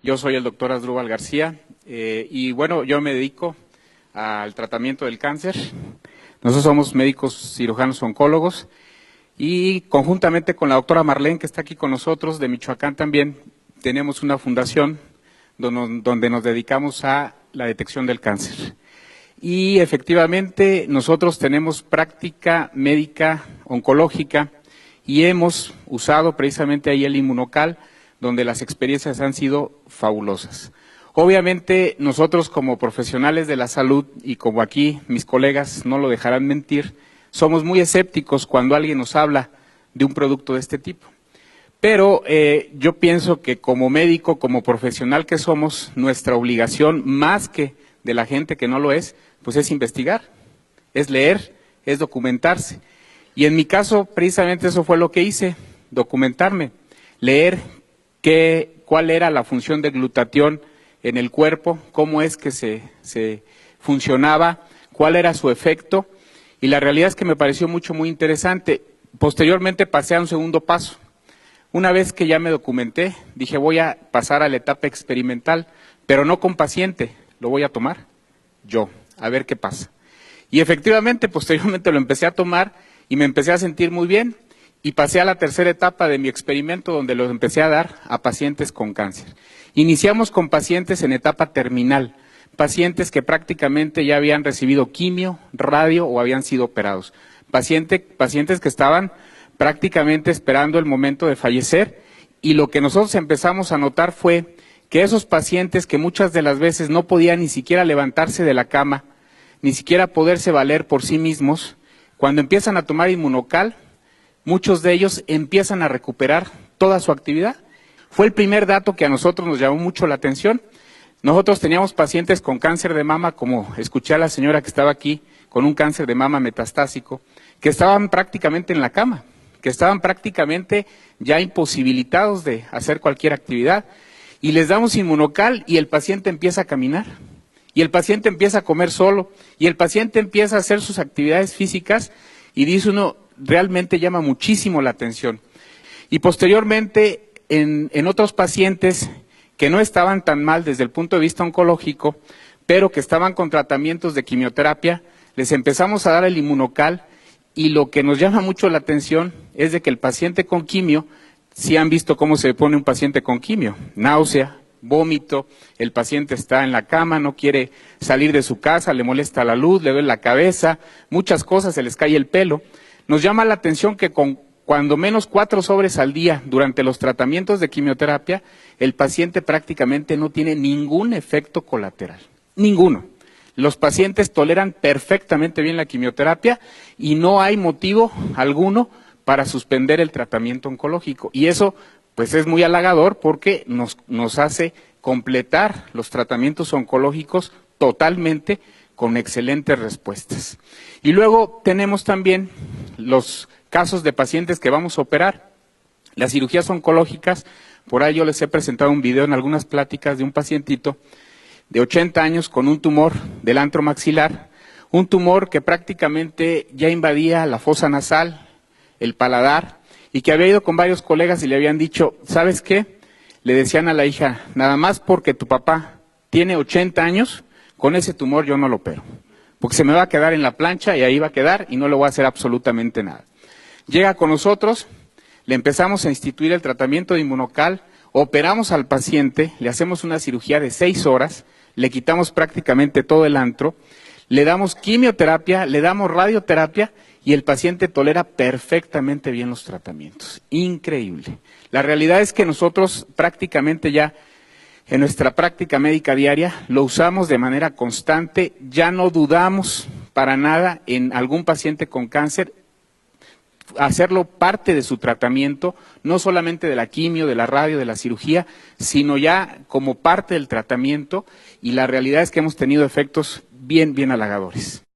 Yo soy el doctor Asdrúbal García y bueno, yo me dedico al tratamiento del cáncer. Nosotros somos médicos cirujanos oncólogos y conjuntamente con la doctora Marlene, que está aquí con nosotros, de Michoacán también, tenemos una fundación donde nos dedicamos a la detección del cáncer. Y efectivamente nosotros tenemos práctica médica oncológica y hemos usado precisamente ahí el Inmunocal, donde las experiencias han sido fabulosas. Obviamente nosotros como profesionales de la salud y como aquí mis colegas no lo dejarán mentir, somos muy escépticos cuando alguien nos habla de un producto de este tipo. Pero yo pienso que como médico, como profesional que somos, nuestra obligación, más que de la gente que no lo es, pues es investigar, es leer, es documentarse. Y en mi caso, precisamente eso fue lo que hice, documentarme, leer cuál era la función del glutatión en el cuerpo, cómo es que se funcionaba, cuál era su efecto, y la realidad es que me pareció muy interesante. Posteriormente pasé a un segundo paso. Una vez que ya me documenté, dije voy a pasar a la etapa experimental, pero no con paciente, lo voy a tomar yo, a ver qué pasa. Y efectivamente, posteriormente lo empecé a tomar y me empecé a sentir muy bien. Y pasé a la tercera etapa de mi experimento, donde lo empecé a dar a pacientes con cáncer. Iniciamos con pacientes en etapa terminal, pacientes que prácticamente ya habían recibido quimio, radio o habían sido operados. Pacientes que estaban prácticamente esperando el momento de fallecer, y lo que nosotros empezamos a notar fue que esos pacientes que muchas de las veces no podían ni siquiera levantarse de la cama, ni siquiera poderse valer por sí mismos, cuando empiezan a tomar Inmunocal, muchos de ellos empiezan a recuperar toda su actividad. Fue el primer dato que a nosotros nos llamó mucho la atención. Nosotros teníamos pacientes con cáncer de mama, como escuché a la señora que estaba aquí, con un cáncer de mama metastásico, que estaban prácticamente en la cama, que estaban prácticamente ya imposibilitados de hacer cualquier actividad. Y les damos Inmunocal y el paciente empieza a caminar, y el paciente empieza a comer solo, y el paciente empieza a hacer sus actividades físicas, y dice uno, realmente llama muchísimo la atención. Y posteriormente, en otros pacientes que no estaban tan mal desde el punto de vista oncológico, pero que estaban con tratamientos de quimioterapia, les empezamos a dar el Inmunocal, y lo que nos llama mucho la atención es de que el paciente con quimio, si han visto cómo se pone un paciente con quimio, náusea, vómito, el paciente está en la cama, no quiere salir de su casa, le molesta la luz, le duele la cabeza, muchas cosas, se les cae el pelo. Nos llama la atención que con cuando menos 4 sobres al día durante los tratamientos de quimioterapia, el paciente prácticamente no tiene ningún efecto colateral, ninguno. Los pacientes toleran perfectamente bien la quimioterapia y no hay motivo alguno para suspender el tratamiento oncológico. Y eso pues es muy halagador porque nos hace completar los tratamientos oncológicos totalmente con excelentes respuestas. Y luego tenemos también los casos de pacientes que vamos a operar. Las cirugías oncológicas, por ahí yo les he presentado un video en algunas pláticas de un pacientito de 80 años con un tumor del antro maxilar, un tumor que prácticamente ya invadía la fosa nasal, el paladar, y que había ido con varios colegas y le habían dicho, ¿sabes qué? Le decían a la hija, nada más porque tu papá tiene 80 años, con ese tumor yo no lo opero, porque se me va a quedar en la plancha y ahí va a quedar y no le voy a hacer absolutamente nada. Llega con nosotros, le empezamos a instituir el tratamiento de Inmunocal, operamos al paciente, le hacemos una cirugía de 6 horas, le quitamos prácticamente todo el antro, le damos quimioterapia, le damos radioterapia y el paciente tolera perfectamente bien los tratamientos. Increíble. La realidad es que nosotros prácticamente ya en nuestra práctica médica diaria lo usamos de manera constante, ya no dudamos para nada en algún paciente con cáncer hacerlo parte de su tratamiento, no solamente de la quimio, de la radio, de la cirugía, sino ya como parte del tratamiento, y la realidad es que hemos tenido efectos bien halagadores.